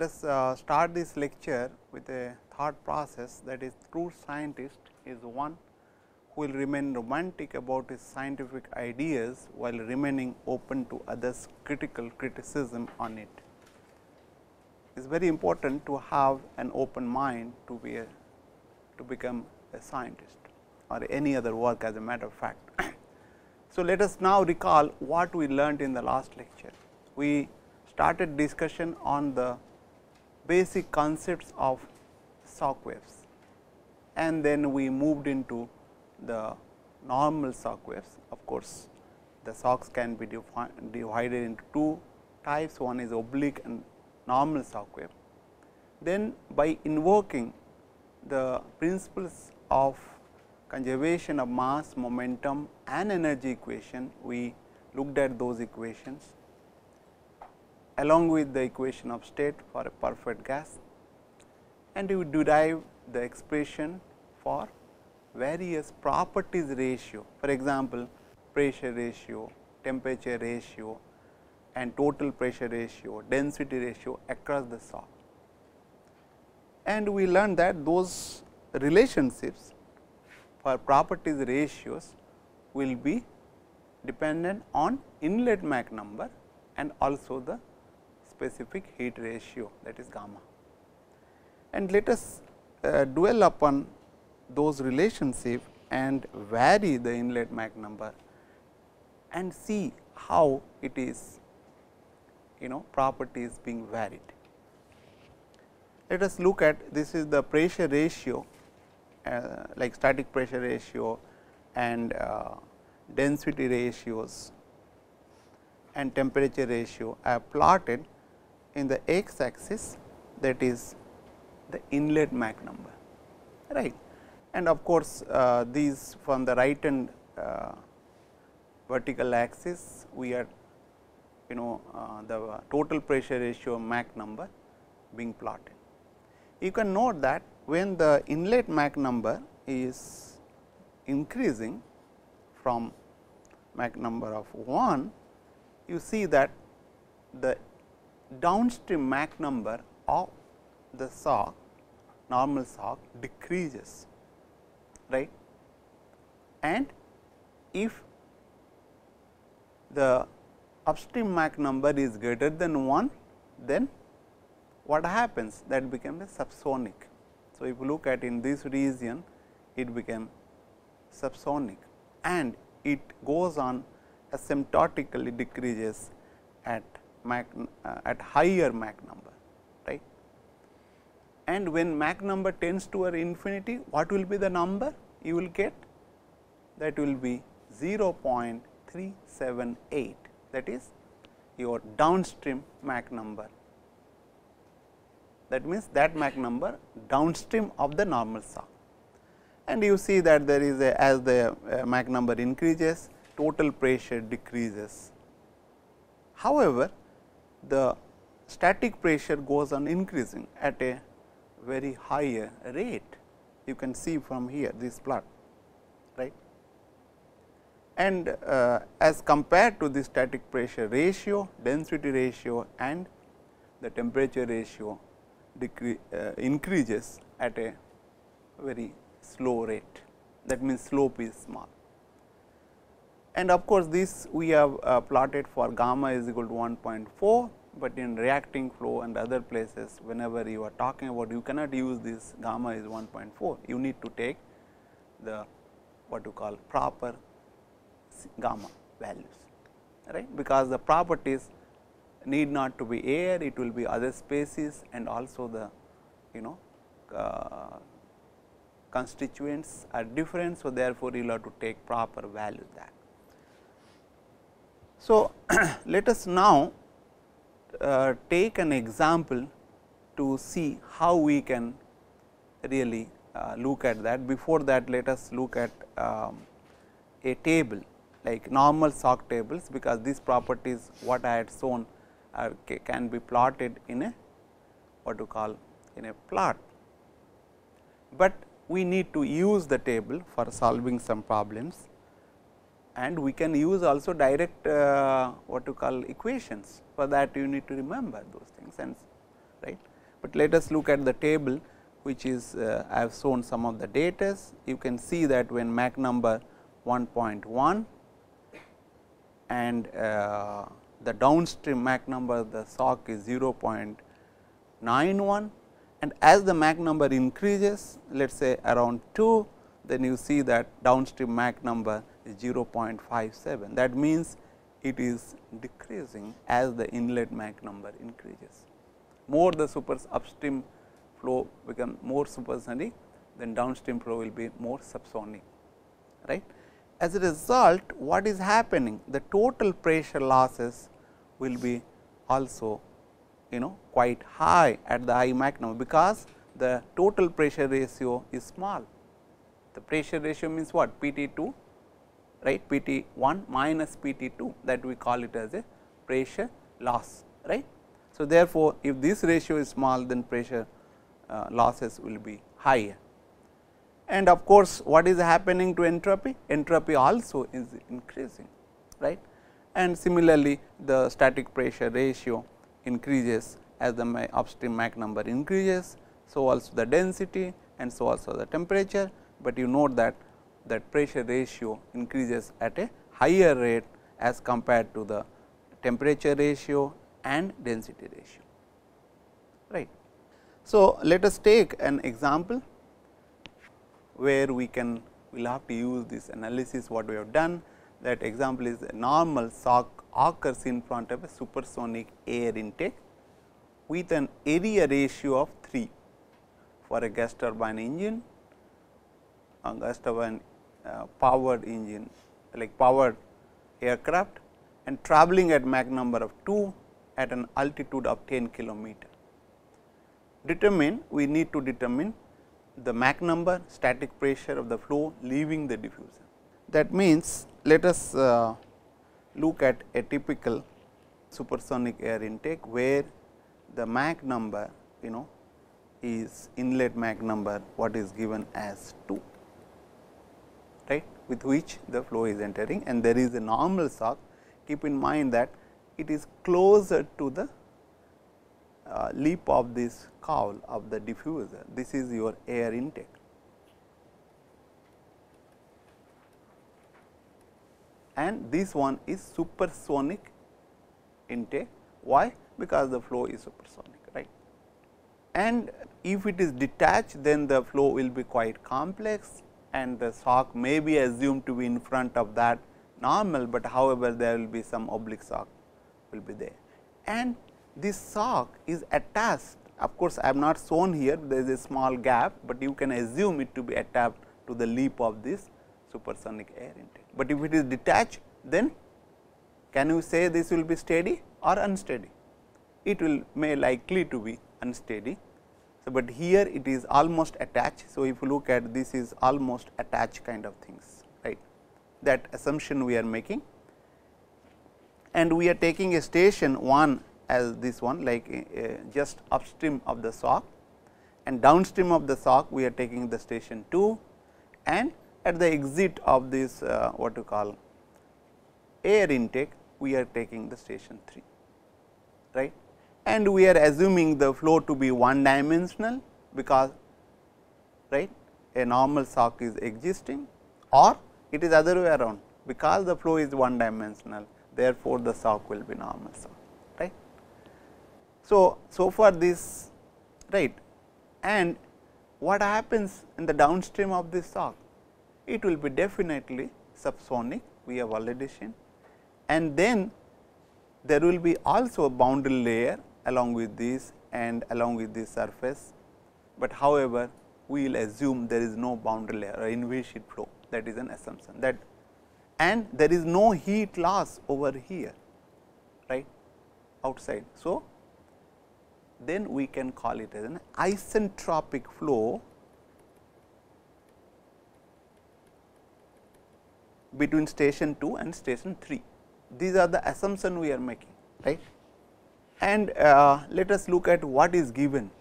us start this lecture with a thought process, that is, true scientist is one who will remain romantic about his scientific ideas while remaining open to others' critical criticism on it. It is very important to have an open mind to become a scientist or any other work, as a matter of fact. So, let us now recall what we learned in the last lecture. We started discussion on the basic concepts of shock waves, and then we moved into the normal shock waves. Of course, the shocks can be divided into two types, one is oblique and normal shock wave. Then by invoking the principles of conservation of mass, momentum and energy equation, we looked at those equations along with the equation of state for a perfect gas, and we derive the expression for various properties ratio. For example, pressure ratio, temperature ratio and total pressure ratio, density ratio across the shock. And we learned that those relationships for properties ratios will be dependent on inlet Mach number and also the specific heat ratio, that is gamma. And let us dwell upon those relationships and vary the inlet Mach number and see how it is properties being varied. Let us look at, this is the pressure ratio like static pressure ratio and density ratios and temperature ratio are plotted in the x axis, that is the inlet Mach number, right. And of course, these from the right hand vertical axis, we are the total pressure ratio Mach number being plotted. You can note that when the inlet Mach number is increasing from Mach number of 1, you see that the downstream Mach number of the shock, normal shock, decreases, right. And if the upstream Mach number is greater than 1, then what happens? That becomes a subsonic. So, if you look at in this region, it became subsonic and it goes on asymptotically decreases at higher Mach number, right. And when Mach number tends toward infinity, what will be the number you will get? That will be 0.378, that is your downstream Mach number. That means, that Mach number downstream of the normal shock, and you see that there is a, as the Mach number increases, total pressure decreases. However, the static pressure goes on increasing at a very higher rate. You can see from here this plot, right. And as compared to the static pressure ratio, density ratio and the temperature ratio increases at a very slow rate, that means slope is small. And of course, this we have plotted for gamma is equal to 1.4, but in reacting flow and other places, whenever you are talking about, you cannot use this gamma is 1.4, you need to take the what you call proper gamma values, right, because the properties need not to be air, it will be other species and also the constituents are different. So, therefore, you will have to take proper values that. So, let us now take an example to see how we can really look at that. Before that, let us look at a table like normal shock tables, because these properties what I had shown can be plotted in a what you call in a plot, but we need to use the table for solving some problems, and we can use also direct what you call equations. For that you need to remember those things, and right. but let us look at the table which is I have shown some of the data. You can see that when Mach number 1.1 and the downstream Mach number of the sock is 0.91, and as the Mach number increases, let us say around 2, then you see that downstream Mach number is 0.57. That means, it is decreasing as the inlet Mach number increases. More the upstream flow become more supersonic, then downstream flow will be more subsonic, right. As a result, what is happening? The total pressure losses will be also quite high at the high Mach number, because the total pressure ratio is small. The pressure ratio means what? PT2, right, PT1 minus PT2, that we call it as a pressure loss, right. So, therefore, if this ratio is small, then pressure losses will be higher. And of course, what is happening to entropy? Entropy also is increasing, right. And similarly, the static pressure ratio increases as the upstream Mach number increases. So, also the density and so also the temperature, but you note that pressure ratio increases at a higher rate as compared to the temperature ratio and density ratio, right. So, let us take an example where we will have to use this analysis what we have done. That example is a normal sock occurs in front of a supersonic air intake with an area ratio of 3 for a gas turbine engine, gas turbine powered engine like powered aircraft, and traveling at Mach number of 2 at an altitude of 10 kilometer. We need to determine the Mach number, static pressure of the flow leaving the diffuser. That means, let us look at a typical supersonic air intake, where the Mach number is inlet Mach number what is given as 2, right, with which the flow is entering, and there is a normal sock. Keep in mind that it is closer to the lip of this cowl of the diffuser. This is your air intake. And this one is supersonic intake. Why? Because the flow is supersonic, right. And if it is detached, then the flow will be quite complex, and the sock may be assumed to be in front of that normal, but however, there will be some oblique sock will be there. And this sock is attached, of course, I have not shown here, there is a small gap, but you can assume it to be attached to the lip of this supersonic air intake. But if it is detached, then can you say this will be steady or unsteady? It may likely to be unsteady. So, but here it is almost attached. So, if you look at this is almost attached kind of things, right, that assumption we are making, and we are taking a station 1 as this one, like just upstream of the sock, and downstream of the sock we are taking the station 2, and at the exit of this what you call air intake we are taking the station 3, right. And we are assuming the flow to be one dimensional, because right a normal sock is existing, or it is other way around, because the flow is one dimensional, therefore, the sock will be normal sock, right. So far this, right, and what happens in the downstream of this sock? It will be definitely subsonic, we have already seen, and then there will be also a boundary layer along with this and along with this surface, but however, we will assume there is no boundary layer or inviscid flow, that is an assumption that, and there is no heat loss over here, right, outside. So, then we can call it as an isentropic flow between station 2 and station 3. These are the assumption we are making, right. And let us look at what is given,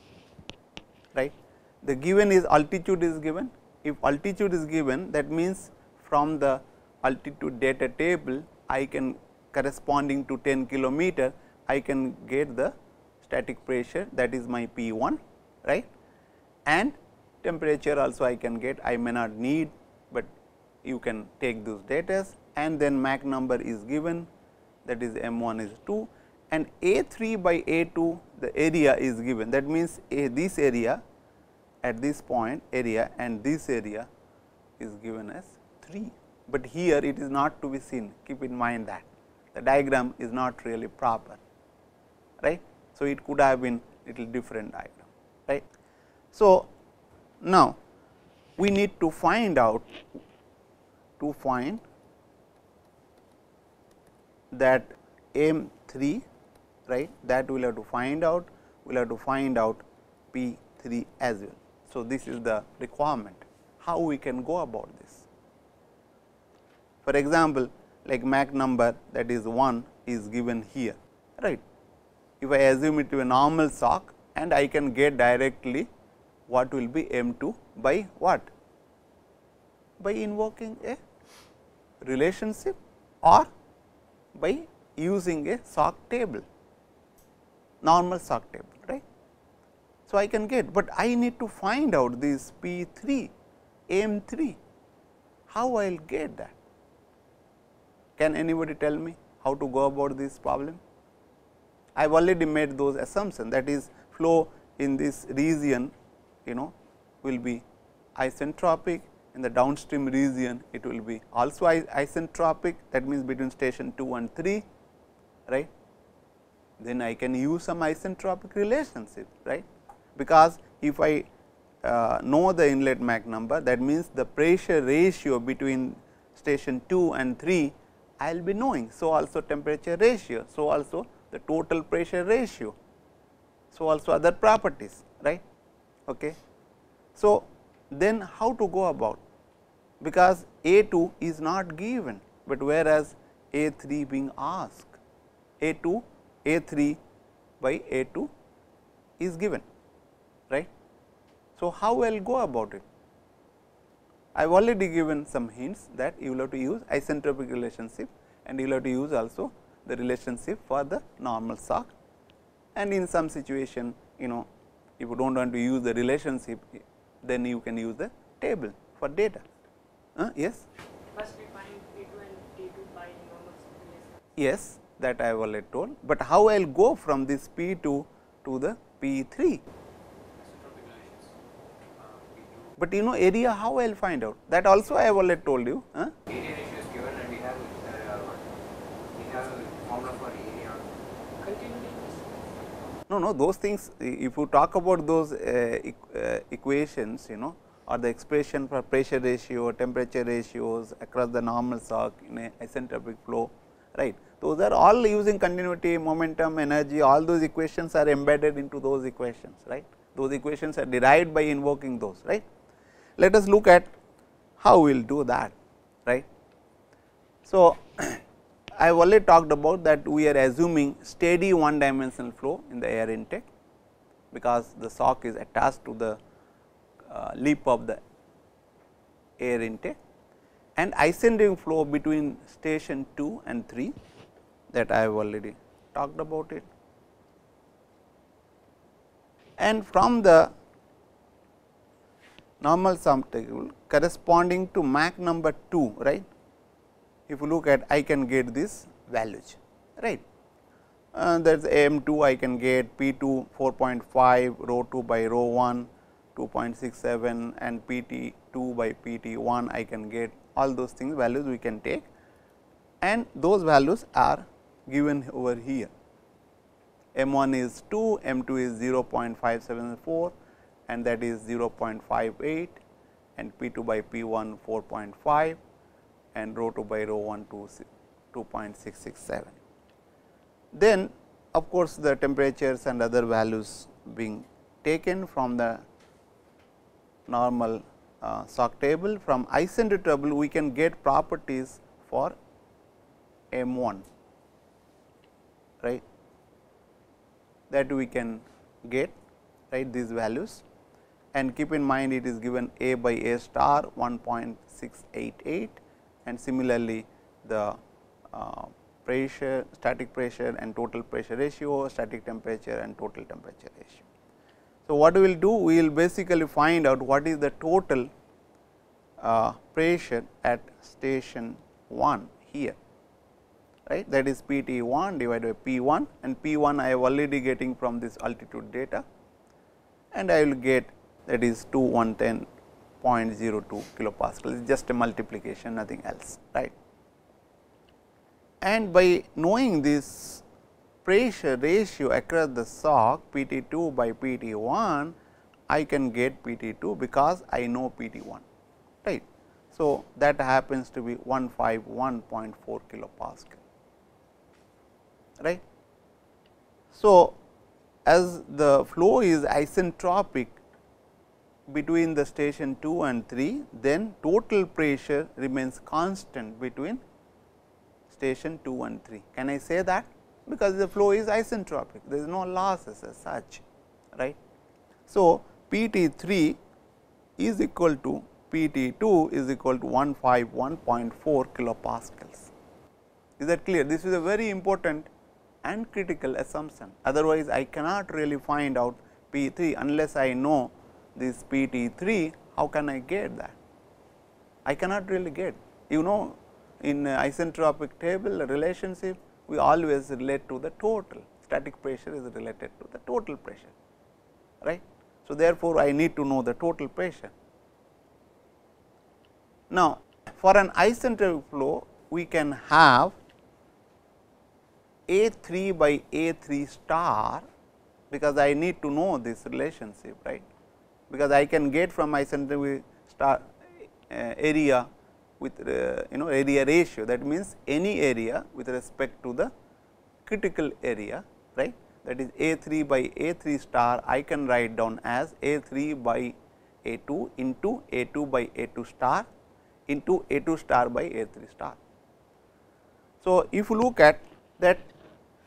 right. The given is altitude is given. If altitude is given, that means from the altitude data table, I can corresponding to 10 kilometer, I can get the static pressure, that is my P 1, right, and temperature also I can get, I may not need, but you can take those data, and then Mach number is given, that is M 1 is 2, and A 3 by A 2 the area is given, that means this area at this point area and this area is given as 3, but here it is not to be seen, keep in mind that the diagram is not really proper, right. So, it could have been little different diagram, right. So, now we need to find out that M 3, right, that we will have to find out, we will have to find out P 3 as well. So, this is the requirement, how we can go about this. For example, like Mach number, that is 1 is given here, right. If I assume it to be a normal sock, and I can get directly what will be M 2 by what? By invoking a relationship or by using a sock table, normal sock table, right. So, I can get, but I need to find out this P 3, M 3, how I will get that? Can anybody tell me how to go about this problem? I have already made those assumptions, that is flow in this region will be isentropic, in the downstream region it will be also isentropic, that means between station 2 and 3, right. Then I can use some isentropic relationship, right, because if I know the inlet Mach number, that means the pressure ratio between station 2 and 3 I will be knowing. So, also temperature ratio, so also the total pressure ratio, so also other properties, right. Okay. So, then how to go about, because A 2 is not given, but whereas A 3 being asked, A 2 A 3 by A 2 is given, right. So, how I will go about it? I have already given some hints that you will have to use isentropic relationship, and you will have to use also the relationship for the normal sock, and in some situation if you do not want to use the relationship, then you can use the table for data. Yes. First we find P 2 and T 2 by normal relation. Yes, that I have already told, but how I will go from this P 2 to the P 3? But area, how I will find out, that also I have already told you. Area ratio is given, and we have a formula for area. No, those things, if you talk about those equations, or the expression for pressure ratio, temperature ratios across the normal sock in a isentropic flow, right. Those are all using continuity, momentum, energy, all those equations are embedded into those equations, right. Those equations are derived by invoking those, right. Let us look at how we will do that, right. So, I have already talked about that we are assuming steady one dimensional flow in the air intake, because the sock is attached to the lip of the air intake, and ascending flow between station 2 and 3, that I have already talked about it. And from the normal sum table corresponding to Mach number 2, right. If you look at, I can get this values, right. There is M 2 I can get P 2 4.5, rho 2 by rho 1 2.67, and P T 2 by P T 1 I can get, all those things values we can take, and those values are given over here. M 1 is 2, M 2 is 0.574, and that is 0.58, and P 2 by P 1 4.5, and rho 2 by rho 1 2.667. Then of course, the temperatures and other values being taken from the normal sock table. From isentropic table we can get properties for M 1, right, that we can get, right, these values, and keep in mind it is given A by A star 1.688, and similarly the pressure, static pressure and total pressure ratio, static temperature and total temperature ratio. So, what we will do? We will basically find out what is the total pressure at station 1 here, right, that is P T 1 divided by P 1 and P 1 I have already getting from this altitude data, and I will get that is 2110.02 kilopascal, is just a multiplication, nothing else, right. And by knowing this pressure ratio across the sock P T 2 by P T 1, I can get P T 2 because I know P T 1, right. So, that happens to be 151.4 kilopascal, right. So, as the flow is isentropic between the station 2 and 3, then total pressure remains constant between station 2 and 3. Can I say that? Because the flow is isentropic, there is no losses as such, right. So, P T 3 is equal to P T 2 is equal to 151.4 kilopascals. Is that clear? This is a very important and critical assumption. Otherwise, I cannot really find out P 3 unless I know this P T 3. How can I get that? I cannot really get. You know, in isentropic table relationship, we always relate to the total. Static pressure is related to the total pressure, right. So, therefore, I need to know the total pressure. Now, for an isentropic flow, we can have A 3 by A 3 star, because I need to know this relationship, right, because I can get from isentropic star area with area ratio, that means any area with respect to the critical area, right, that is A 3 by A 3 star, I can write down as A 3 by A 2 into A 2 by A 2 star into A 2 star by A 3 star. So, if you look at that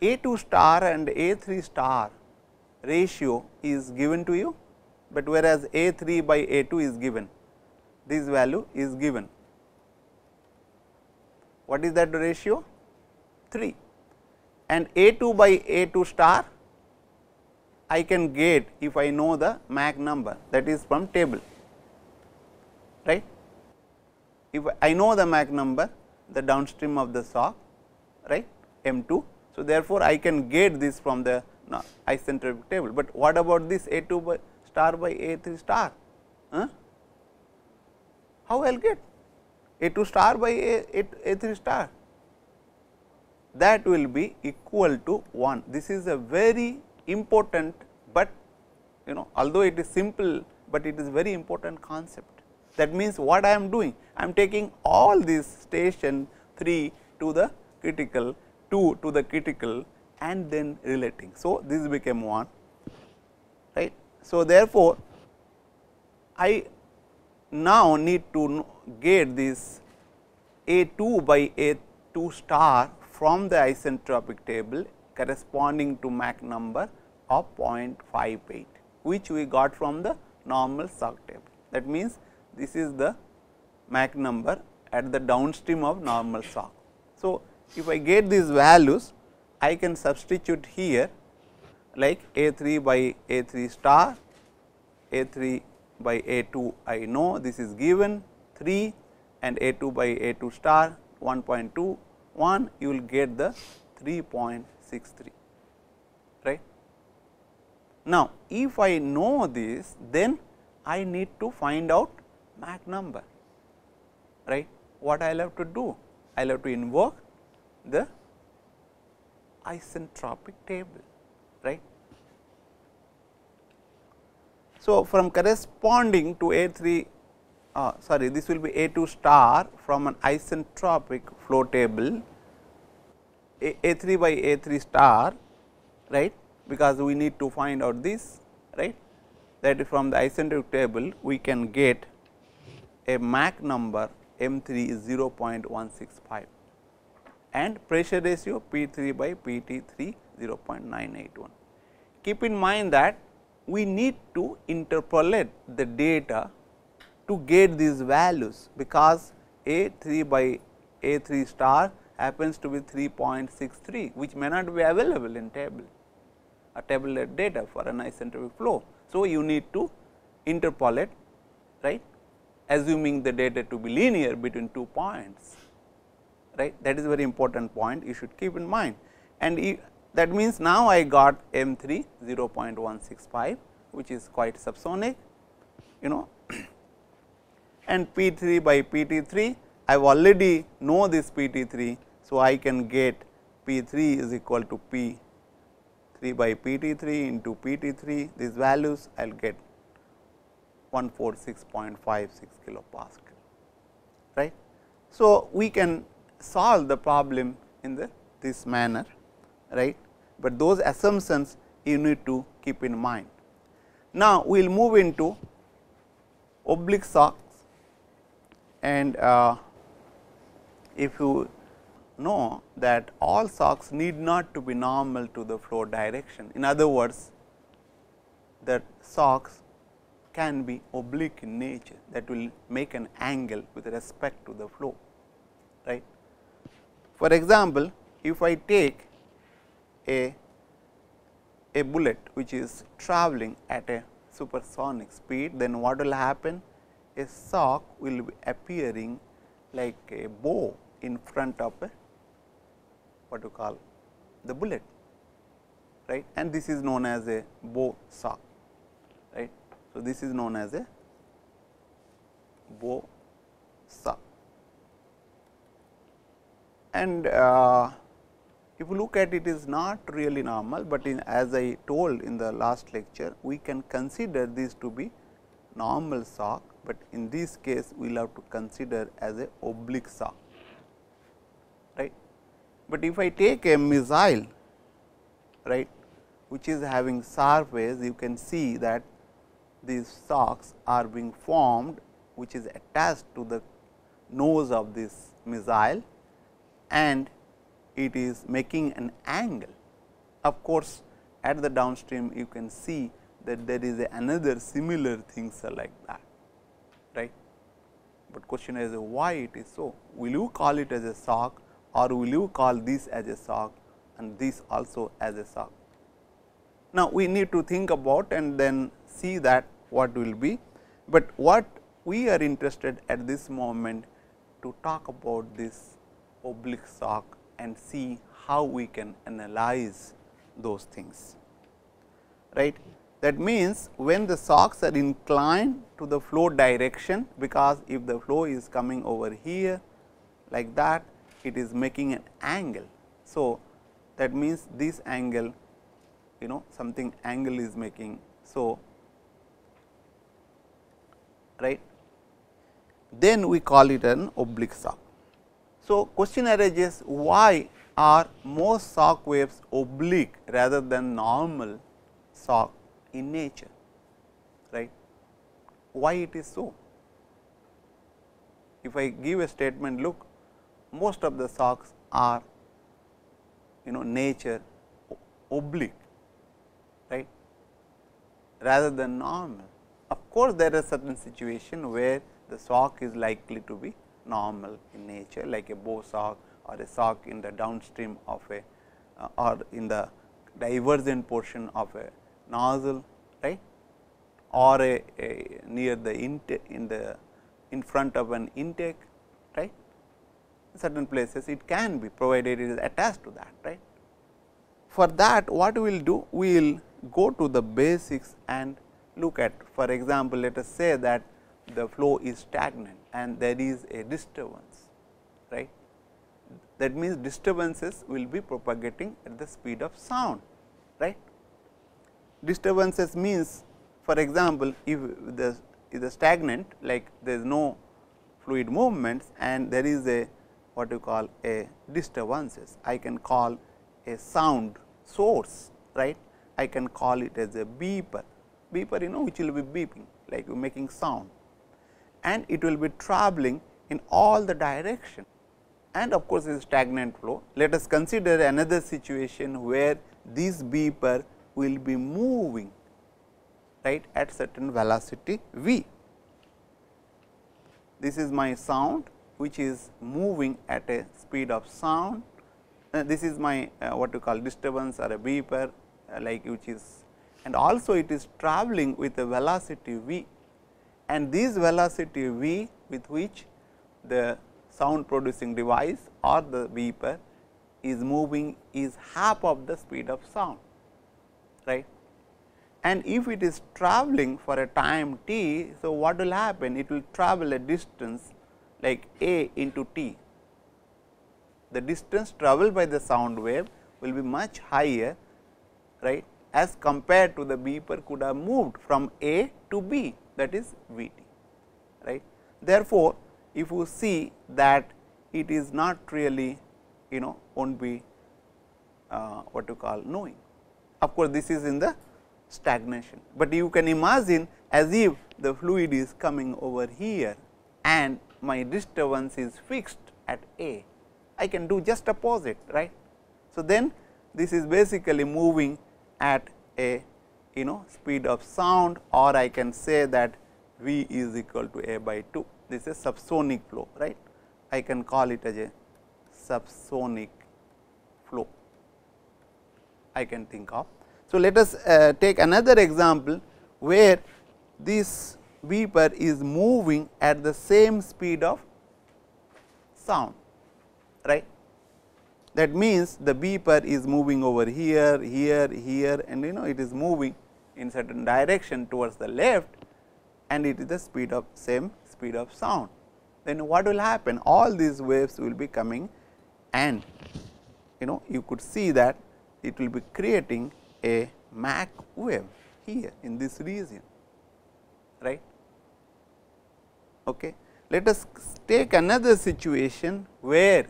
A 2 star and A 3 star ratio is given to you, but whereas A 3 by A 2 is given, this value is given. What is that ratio? 3, and A 2 by A 2 star I can get if I know the Mach number, that is from table, right. If I know the Mach number, the downstream of the sock, right, M 2. So, therefore, I can get this from the isentropic table, but what about this A 2 by star by A 3 star? How I will get A 2 star by A 3 star? That will be equal to 1. This is a very important, but although it is simple, but it is very important concept. That means, what I am doing? I am taking all this station 3 to the critical, 2 to the critical, and then relating. So, this became 1, right. So, therefore, I now need to get this A 2 by A 2 star from the isentropic table corresponding to Mach number of 0.58, which we got from the normal sock table. That means, this is the Mach number at the downstream of normal sock. So, if I get these values, I can substitute here like A 3 by A 3 star, A 3 by A 2 I know this is given 3, and A 2 by A 2 star 1.21, you will get the 3.63, right. Now, if I know this, then I need to find out Mach number, right. What I will have to do? I will have to invoke the isentropic table, right. So, from corresponding to A 3, sorry, this will be A 2 star from an isentropic flow table, A 3 by A 3 star, right, because we need to find out this, right, that from the isentropic table we can get a Mach number M 3 is 0.165 and pressure ratio P 3 by P T 3 0.981. Keep in mind that we need to interpolate the data to get these values, because A 3 by A 3 star happens to be 3.63, which may not be available in a tablet data for an isentropic flow. So, you need to interpolate, right, assuming the data to be linear between 2 points, right. That is a very important point you should keep in mind, and that means now I got M3 0.165, which is quite subsonic, and P3 by PT3 I have already know this PT3. So, I can get P3 is equal to P3 by PT3 into PT3, these values I will get 146.56 kilopascal, right. So, we can solve the problem in this manner, right, but those assumptions you need to keep in mind. Now, we will move into oblique socks, and if you know that all socks need not to be normal to the flow direction. In other words, that socks can be oblique in nature, that will make an angle with respect to the flow, right. For example, if I take a bullet which is traveling at a supersonic speed, then what will happen? A sock will be appearing like a bow in front of what you call the bullet, right, and this is known as a bow sock, right. So, this is known as a bow sock, and if you look at it, is not really normal, but as I told in the last lecture, we can consider this to be normal sock, but in this case we will have to consider as a oblique sock, right. But if I take a missile, right, which is having surface, you can see that these socks are being formed, which is attached to the nose of this missile, and it is making an angle. Of course, at the downstream you can see that there is another similar things like that, right. But question is why it is so? Will you call it as a sock, or will you call this as a sock and this also as a sock? Now, we need to think about and then see that what will be, but what we are interested at this moment to talk about this oblique sock and see how we can analyze those things, right. That means, when the socks are inclined to the flow direction, because if the flow is coming over here like that, it is making an angle. So, that means this angle, something angle is making. So, right, then we call it an oblique sock. So, question arises, why are most sock waves oblique rather than normal sock in nature, right? Why it is so? If I give a statement, look, most of the socks are nature oblique, right, rather than normal. Of course, there are certain situation where the sock is likely to be normal in nature, like a bow sock or a sock in the downstream of a or in the divergent portion of a nozzle, right, or a near the in front of an intake, right. Certain places it can be, provided it is attached to that, right. For that, what we will do? We will go to the basics and look at, for example, let us say that the flow is stagnant and there is a disturbance, right. That means, disturbances will be propagating at the speed of sound, right. Disturbances means, for example, if the is a stagnant, like there is no fluid movements and there is a what you call a disturbances, I can call a sound source, right. I can call it as a beeper, which will be beeping, like making sound, and it will be traveling in all the direction, and of course, it is stagnant flow. Let us consider another situation where this beeper will be moving, right, at certain velocity v. This is my sound which is moving at a speed of sound. This is my what you call disturbance or a beeper like which is, and also it is traveling with a velocity v, and this velocity v with which the sound producing device or the beeper is moving is half of the speed of sound, right. And if it is traveling for a time t, so what will happen? It will travel a distance like a into t. The distance traveled by the sound wave will be much higher, right, as compared to the beeper could have moved from a to b, that is v t, right. Therefore, if you see that it is not really won't be what you call knowing. Of course, this is in the stagnation, but you can imagine as if the fluid is coming over here and my disturbance is fixed at a, I can do just opposite, right. So, then this is basically moving at a speed of sound, or I can say that v is equal to a by 2. This is subsonic flow, right. I can call it as a subsonic flow, I can think of. So, let us take another example where this beeper is moving at the same speed of sound, right. That means, the beeper is moving over here, here, here, and it is moving in certain direction towards the left, and it is the speed of same speed of sound. Then what will happen? All these waves will be coming, and you could see that it will be creating a Mach wave here in this region, right. Okay. Let us take another situation where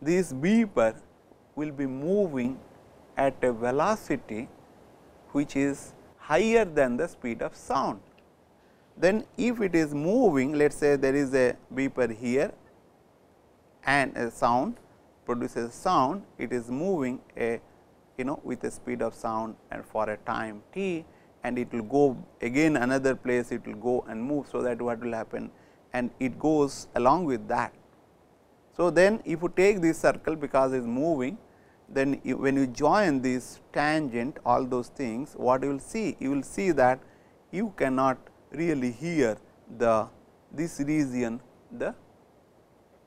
this beeper will be moving at a velocity which is higher than the speed of sound. Then if it is moving, let us say there is a beeper here and a sound produces sound, it is moving a with a speed of sound and for a time t, and it will go again another place, it will go and move. So, that what will happen, and it goes along with that. So, then if you take this circle because it is moving, then when you join this tangent all those things, what you will see? You will see that you cannot really hear this region the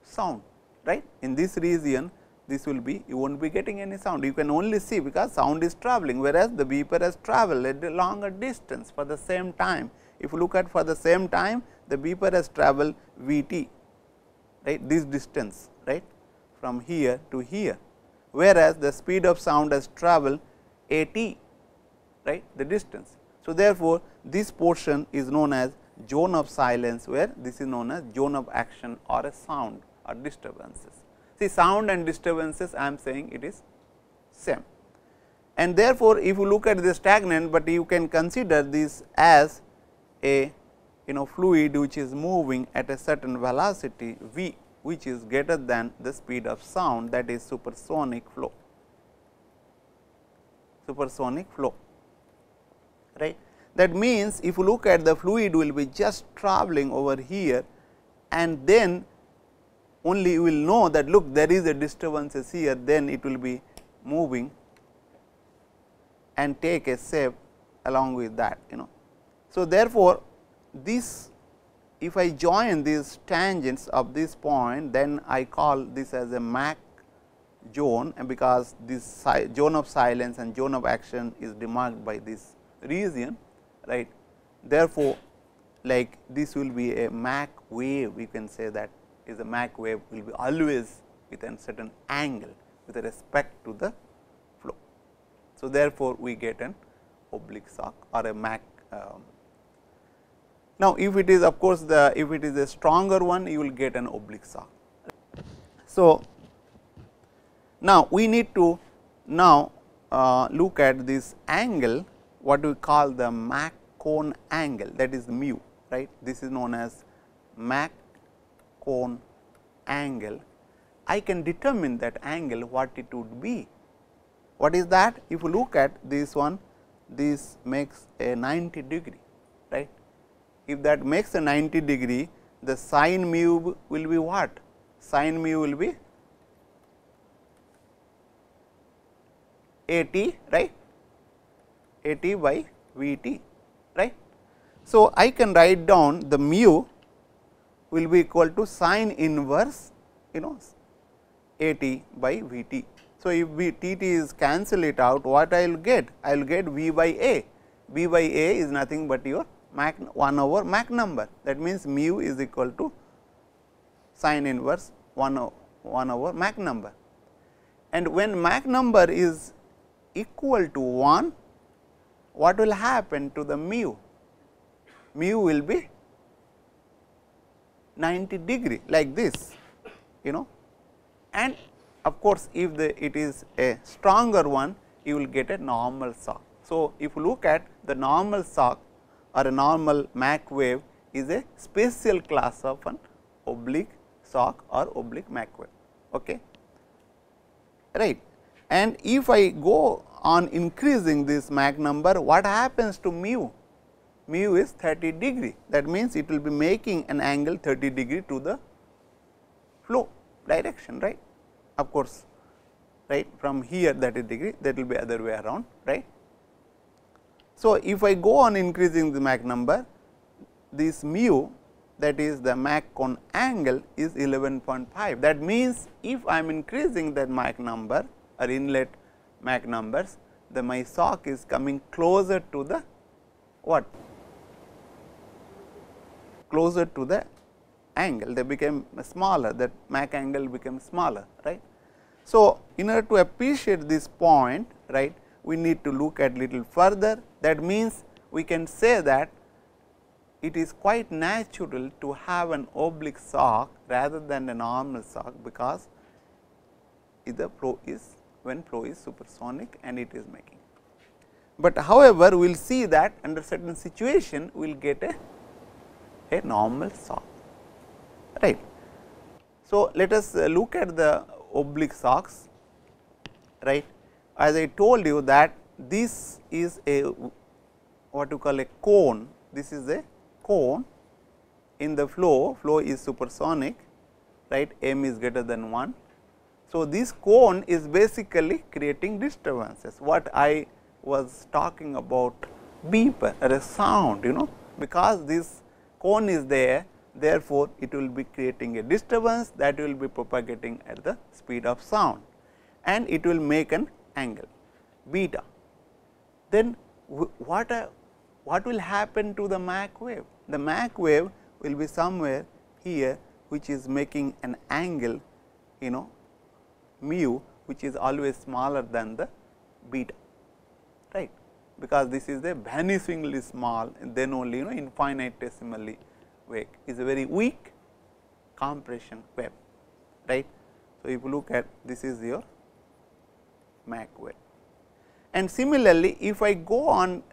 sound, right. In this region this will be, you will not be getting any sound, you can only see because sound is traveling, whereas the beeper has traveled at a longer distance for the same time. If you look at for the same time, the beeper has traveled v t, right, this distance, right, from here to here, whereas the speed of sound has traveled a t, right, the distance. So, therefore, this portion is known as zone of silence, where this is known as zone of action or a sound or disturbances. See, sound and disturbances I am saying it is same, and therefore, if you look at the stagnant, but you can consider this as a fluid which is moving at a certain velocity v, which is greater than the speed of sound, that is supersonic flow, supersonic flow, right. That means, if you look at the fluid will be just traveling over here, and then only you will know that look there is a disturbances here, then it will be moving and take a shape along with that. So, therefore, this if I join these tangents of this point, then I call this as a Mach zone, and because this zone of silence and zone of action is demarked by this region, right. Therefore, like this will be a Mach wave, we can say that is a Mach wave will be always with a certain angle with respect to the flow. So, therefore, we get an oblique sock or a Mach. Now, if it is of course, if it is a stronger one, you will get an oblique sock. So, now we need to now look at this angle, what we call the Mach cone angle, that is mu, right. This is known as Mach cone angle. I can determine that angle what it would be. What is that? If you look at this one, this makes a 90 degree, right. If that makes a 90 degree, the sin mu will be what? Sin mu will be AT, right, AT by Vt, right. So, I can write down the mu will be equal to sin inverse AT by Vt. So, if Tt is cancel it out, what I will get? I will get V by A. V by A is nothing but your Mach 1 over Mach number. That means, mu is equal to sin inverse 1 over Mach number. And when Mach number is equal to 1, what will happen to the mu? Mu will be 90 degree like this, and of course, if it is a stronger one, you will get a normal sock. So, if you look at the normal sock or a normal Mach wave is a special class of an oblique sock or oblique Mach wave. Okay. Right. And if I go on increasing this Mach number, what happens to mu? Mu is 30 degree. That means, it will be making an angle 30 degree to the flow direction, right. Of course, right, from here 30 degree, that will be other way around, right. So, if I go on increasing the Mach number, this mu, that is the Mach cone angle, is 11.5. That means, if I am increasing that Mach number or inlet Mach numbers, my sock is coming closer to the what? Closer to the angle, they became smaller, that Mach angle became smaller, right. So, in order to appreciate this point, right, we need to look at little further. That means, we can say that it is quite natural to have an oblique sock rather than a normal sock, because the flow is when flow is supersonic and it is making. But however, we will see that under certain situation we will get a normal sock, right. So, let us look at the oblique socks, right. As I told you that this is a what you call a cone, this is a cone in the flow is supersonic, right, m is greater than 1. So, this cone is basically creating disturbances, what I was talking about beep or a sound, because this cone is there, therefore, it will be creating a disturbance that will be propagating at the speed of sound, and it will make an angle beta. Then what will happen to the Mach wave? The Mach wave will be somewhere here, which is making an angle mu, which is always smaller than the beta, right, because this is a vanishingly small, and then only infinitesimally weak, is a very weak compression wave, right. So, if you look at this is your Mach wave, and similarly, if I go on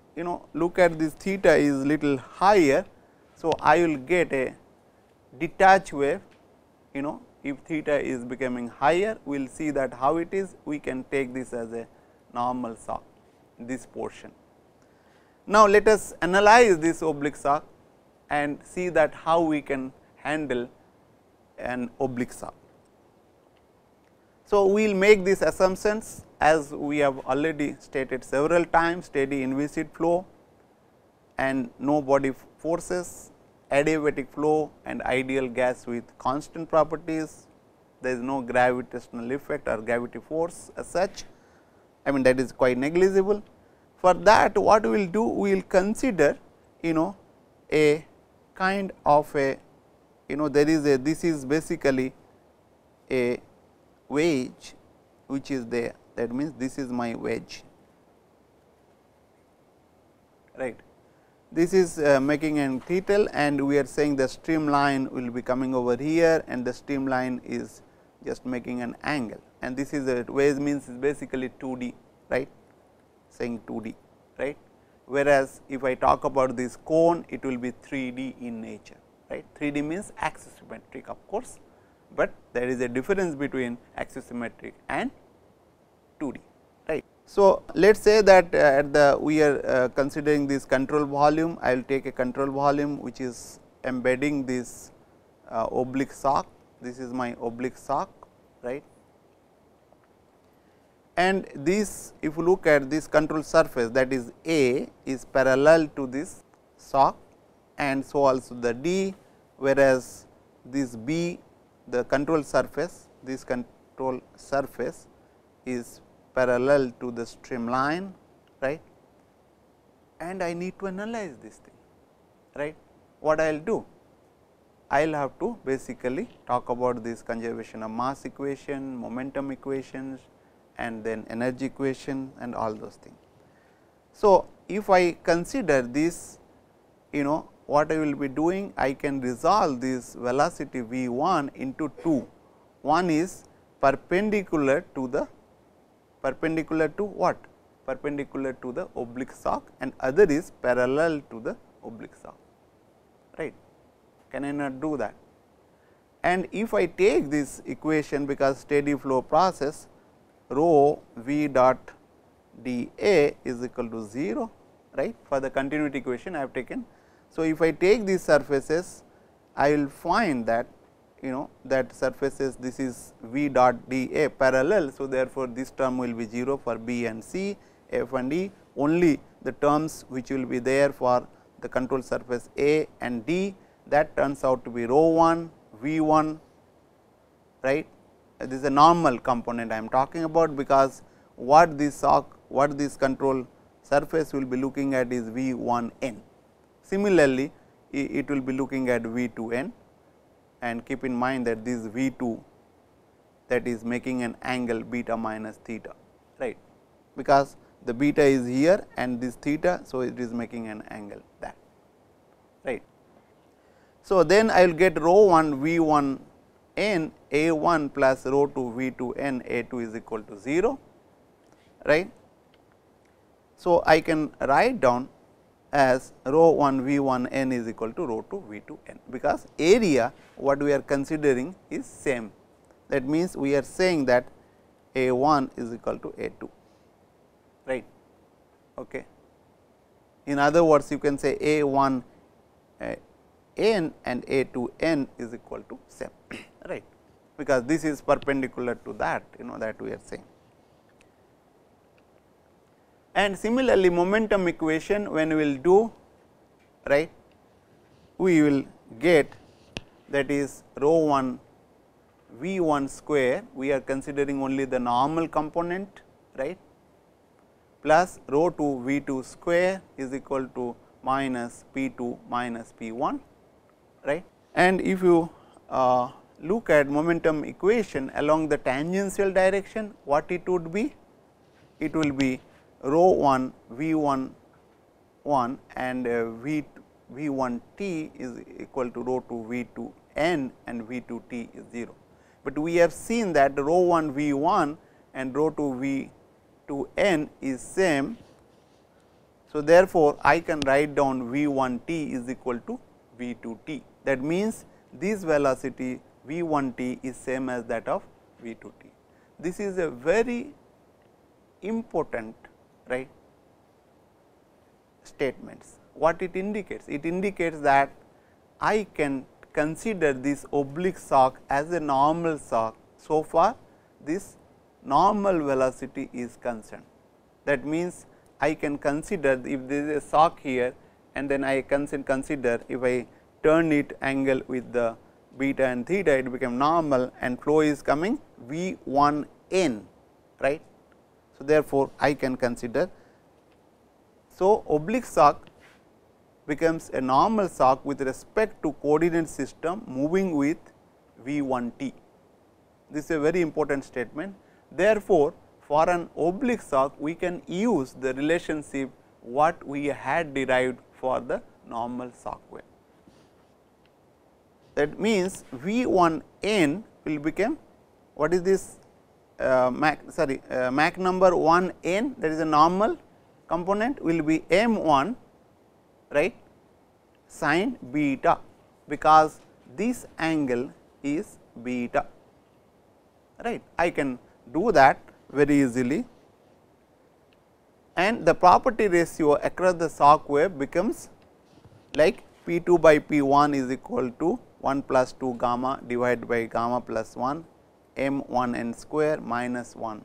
look at this theta is little higher. So, I will get a detached wave, if theta is becoming higher, we will see that how it is, we can take this as a normal sock, this portion. Now, let us analyze this oblique sock and see that how we can handle an oblique sock. So, we will make these assumptions as we have already stated several times: steady inviscid flow and no body forces, adiabatic flow and ideal gas with constant properties. There is no gravitational effect or gravity force as such, I mean that is quite negligible. For that, what we will do? We will consider a kind of a there is a, this is basically a wedge which is there, that means this is my wedge, right. This is making an NPTEL, and we are saying the streamline will be coming over here, and the streamline is just making an angle, and this is a wedge, means is basically 2D, right, saying 2D, right. Whereas, if I talk about this cone, it will be 3D in nature, right. 3D means axisymmetric, of course, but there is a difference between axisymmetric and 2D, right. So, let us say that at the we are considering this control volume, I will take a control volume which is embedding this oblique sock, this is my oblique sock, right. And this, if you look at this control surface, that is A is parallel to this sock, and so also the D, whereas this B, the control surface, this control surface is parallel to the streamline, right. And I need to analyze this thing, right. What I will do? I will have to basically talk about this conservation of mass equation, momentum equations, and then energy equation and all those things. So, if I consider this, what I will be doing, I can resolve this velocity v 1 into 2. One is perpendicular to the what? Perpendicular to the oblique sock, and other is parallel to the oblique sock, right. Can I not do that? And if I take this equation, because steady flow process, rho v dot d A is equal to 0, right. For the continuity equation I have taken. So, if I take these surfaces, I will find that that surfaces, this is v dot d A parallel. So, therefore, this term will be 0 for B and C, F and E, only the terms which will be there for the control surface A and D, that turns out to be rho 1 v 1, right. This is a normal component I am talking about, because what this sock, what this control surface will be looking at is v 1 n. Similarly, it will be looking at v 2 n, and keep in mind that this v 2, that is making an angle beta minus theta, right, because the beta is here and this theta. So, it is making an angle that, right. So, then I will get rho 1 v 1 n A 1 plus rho 2 v 2 n A 2 is equal to 0, right. So, I can write down as rho 1 v 1 n is equal to rho 2 v 2 n, because area what we are considering is same. That means, we are saying that A 1 is equal to A 2, right. Okay. In other words, you can say A 1 n and A 2 n is equal to same, right, because this is perpendicular to that, that we are saying. And similarly, momentum equation, when we will do, right, we will get, that is rho 1 v 1 square, we are considering only the normal component, right, plus rho 2 v 2 square is equal to minus p 2 minus p 1, right. And if you look at momentum equation along the tangential direction, what it would be? It will be rho 1 v 1 1 and v 1 t is equal to rho 2 v 2 n and v 2 t is 0. But we have seen that rho 1 v 1 and rho 2 v 2 n is same. So, therefore, I can write down v 1 t is equal to v 2 t. That means, this velocity v 1 t is same as that of v 2 t. This is a very important, right, statements. What it indicates? It indicates that I can consider this oblique sock as a normal sock, so far this normal velocity is concerned. That means, I can consider if there is a sock here, and then I can consider if I turn it angle with the beta and theta, it become normal and flow is coming v 1 n, right. So, therefore, I can consider. So, oblique sock becomes a normal sock with respect to coordinate system moving with v 1 t. This is a very important statement. Therefore, for an oblique sock, we can use the relationship what we had derived for the normal sock wave. That means, v 1 n will become, what is this Mach number 1 n, that is a normal component, will be m 1, right, sin beta, because this angle is beta, right. I can do that very easily, and the property ratio across the sock wave becomes like P 2 by P 1 is equal to 1 plus 2 gamma divided by gamma plus 1 m 1 n square minus 1,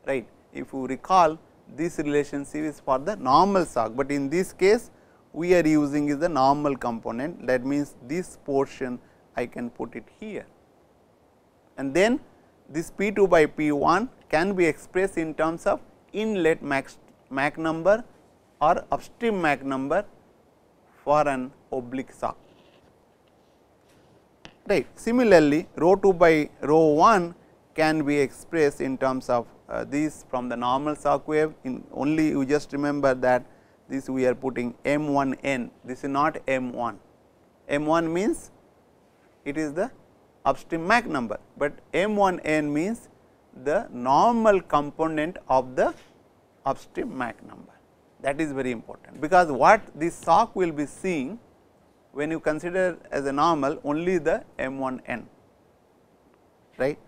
right. If you recall, this relationship is for the normal sock, but in this case we are using is the normal component. That means, this portion I can put it here, and then this P 2 by P 1 can be expressed in terms of inlet Mach number or upstream Mach number for an oblique sock, right. Similarly, rho 2 by rho 1 can be expressed in terms of this from the normal sock wave. In only you just remember that this we are putting m 1 n, this is not m 1. M 1 means it is the upstream Mach number, but m 1 n means the normal component of the upstream Mach number. That is very important, because what this sock will be seeing when you consider as a normal only the m 1 n, right.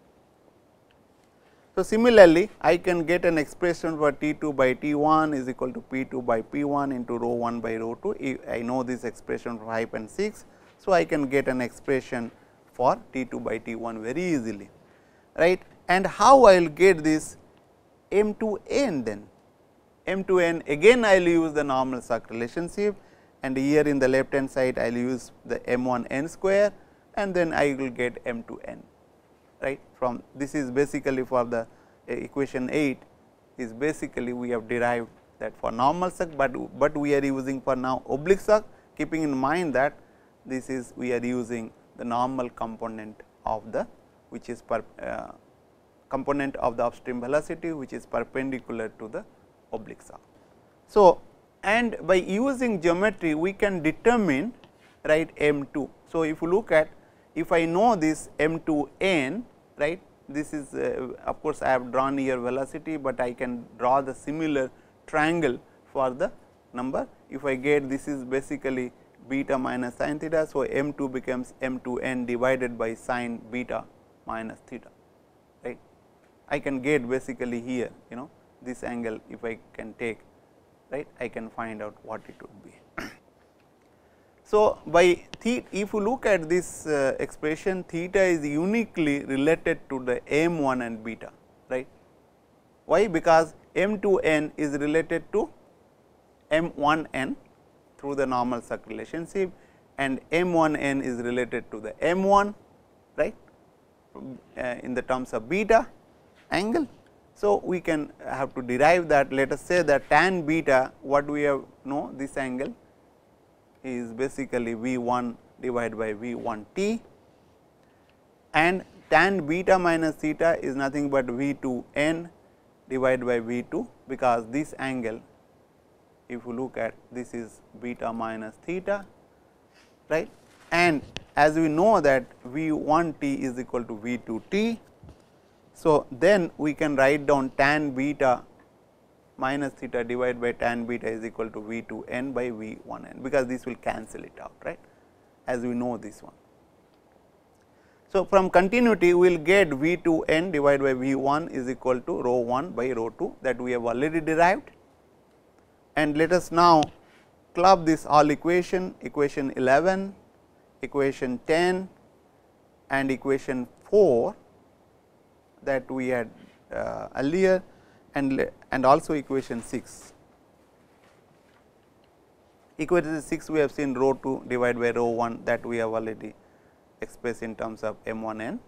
So, similarly, I can get an expression for T 2 by T 1 is equal to P 2 by P 1 into rho 1 by rho 2. I know this expression for 5 and 6. So, I can get an expression for T 2 by T 1 very easily, right. And how I will get this m 2 n then? M 2 n again I will use the normal sock relationship, and here in the left hand side I will use the m 1 n square, and then I will get m 2 n, right. From this is basically for the equation 8 is basically we have derived that for normal sock, but we are using for now oblique sock, keeping in mind that this is we are using the normal component of the which is component of the upstream velocity, which is perpendicular to the oblique sock. So, and by using geometry we can determine, right, m 2. So, if you look at, if I know this m 2 n, right, this is of course, I have drawn here velocity, but I can draw the similar triangle for the number. If I get this is basically beta minus sin theta. So, m 2 becomes m 2 n divided by sin beta minus theta, right. I can get basically here this angle, if I can take, right, I can find out what it would be. So, by theta, if you look at this expression, theta is uniquely related to the m 1 and beta, right. Why? Because m 2 n is related to m 1 n through the normal sock relationship, and m 1 n is related to the m 1, right, in the terms of beta angle. So, we can have to derive that. Let us say that tan beta, what we have know, this angle is basically V 1 divided by V 1 t, and tan beta minus theta is nothing but V 2 n divided by V 2, because this angle, if you look at, this is beta minus theta, right, and as we know that V 1 t is equal to V 2 t. So, then we can write down tan beta minus theta divided by tan beta is equal to V 2 n by V 1 n, because this will cancel it out, right, as we know this one. So, from continuity we will get V 2 n divided by V 1 is equal to rho 1 by rho 2, that we have already derived. And let us now club this all equation 11, equation 10 and equation 4 that we had earlier, and also equation 6. Equation 6 we have seen rho 2 divided by rho 1, that we have already expressed in terms of m 1 n,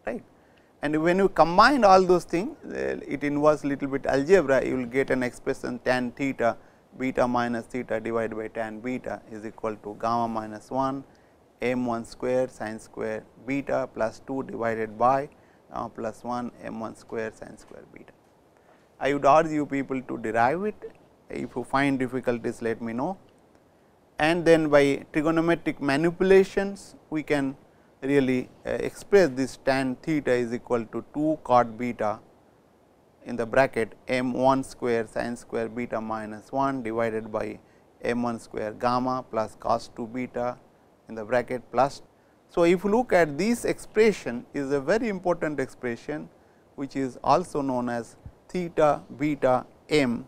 right. And when you combine all those things, it involves little bit algebra, you will get an expression tan theta beta minus theta divided by tan beta is equal to gamma minus 1 m 1 square sin square beta plus 2 divided by plus 1 m 1 square sin square beta. I would urge you people to derive it. If you find difficulties, let me know. And then by trigonometric manipulations, we can really express this tan theta is equal to 2 cot beta in the bracket m 1 square sin square beta minus 1 divided by m 1 square gamma plus cos 2 beta in the bracket plus. So, if you look at this expression is a very important expression, which is also known as theta beta m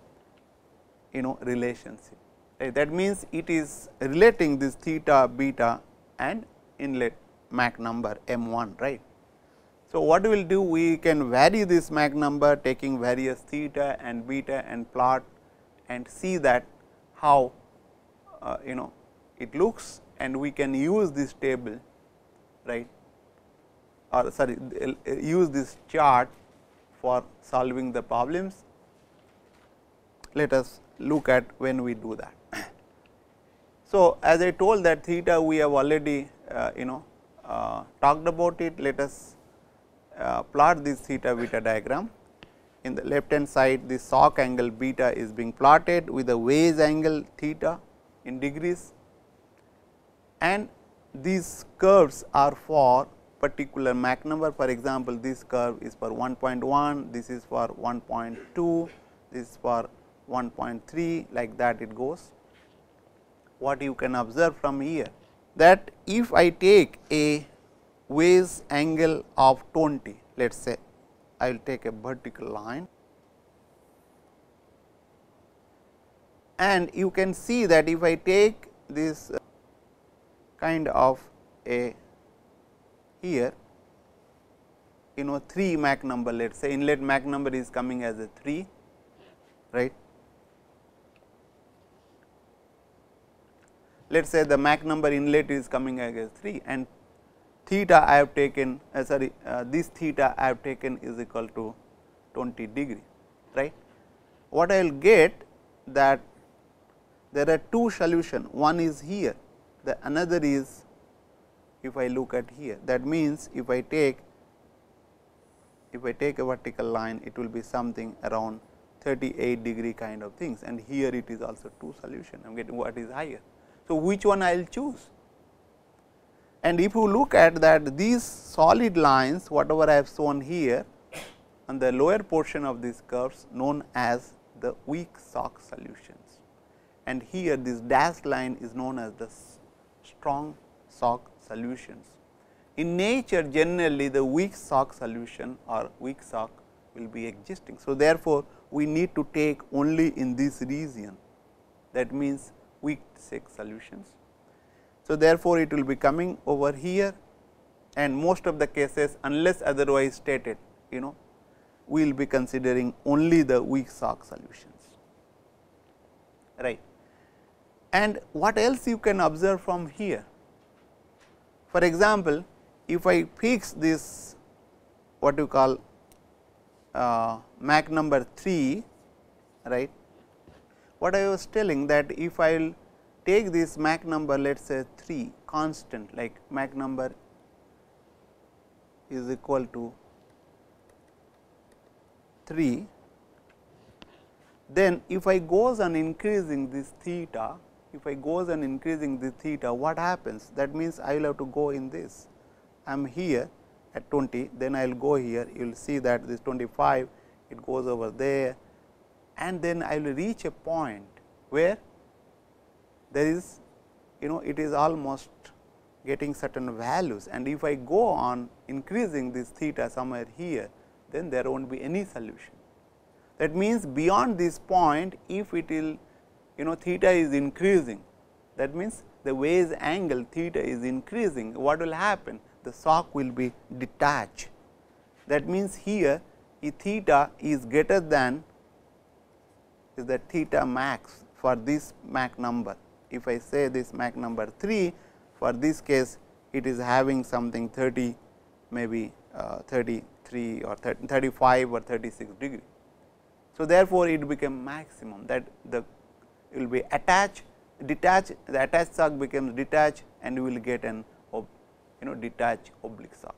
relationship, right. That means, it is relating this theta beta and inlet Mach number m1, right. So, what we will do, we can vary this Mach number taking various theta and beta and plot and see that how it looks, and we can use this table, right, or sorry, use this chart for solving the problems. Let us look at when we do that. So, as I told that theta we have already talked about it. Let us plot this theta beta diagram. In the left hand side, the shock angle beta is being plotted with the phase angle theta in degrees, and these curves are for particular Mach number. For example, this curve is for 1.1, this is for 1.2, this is for 1.3, like that it goes. What you can observe from here, that if I take a phase angle of 20, let us say I will take a vertical line, and you can see that if I take this kind of a here 3 Mach number, let us say inlet Mach number is coming as a 3, right. Let us say the Mach number inlet is coming as 3, and theta I have taken this theta I have taken is equal to 20 degree, right. What I will get, that there are two solutions, one is here, the another is if I look at here. That means, if I take a vertical line, it will be something around 38 degree kind of things, and here it is also two solution. I am getting what is higher. So, which one I will choose? And if you look at that, these solid lines, whatever I have shown here on the lower portion of these curves, known as the weak shock solutions, and here this dashed line is known as the strong shock solutions. In nature, generally the weak shock solution or weak shock will be existing. So, therefore, we need to take only in this region, that means weak shock solutions. So, therefore, it will be coming over here, and most of the cases, unless otherwise stated, we will be considering only the weak shock solutions, right. And what else you can observe from here? For example, if I fix this what you call Mach number 3, right. What I was telling, that if I will take this Mach number, let us say 3 constant, like Mach number is equal to 3, then if I goes on increasing this theta, what happens? That means, I will have to go in this. I am here at 20, then I will go here, you will see that this 25, it goes over there, and then I will reach a point where there is it is almost getting certain values, and if I go on increasing this theta somewhere here, then there will not be any solution. That means, beyond this point, if it will theta is increasing, that means, the phase angle theta is increasing, what will happen? The shock will be detached. That means, here if theta is greater than is the theta max for this Mach number. If I say this Mach number 3, for this case it is having something 30, maybe 33 or 35 or 36 degree. So, therefore, it became maximum, that the it will be detached, the attached shock becomes detached, and you will get an detached oblique shock.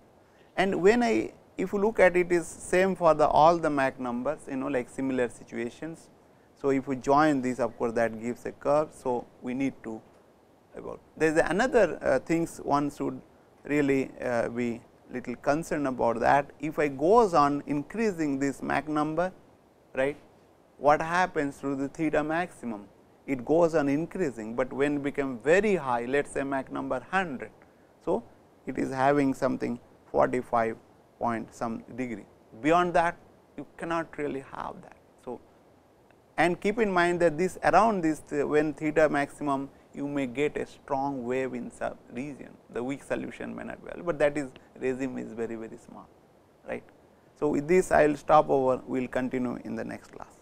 And when if you look at it, is same for all the Mach numbers, like similar situations. So, if we join these, of course, that gives a curve. So, we need to about. There is another things one should really be little concerned about, that if I goes on increasing this Mach number, right, what happens to the theta maximum? It goes on increasing, but when it become very high, let us say Mach number 100. So, it is having something 45 point some degree. Beyond that, you cannot really have that. So, and keep in mind that this around this, when theta maximum you may get a strong wave in some region, the weak solution may not be available, but that is regime is very small, right. So, with this I will stop over, we will continue in the next class.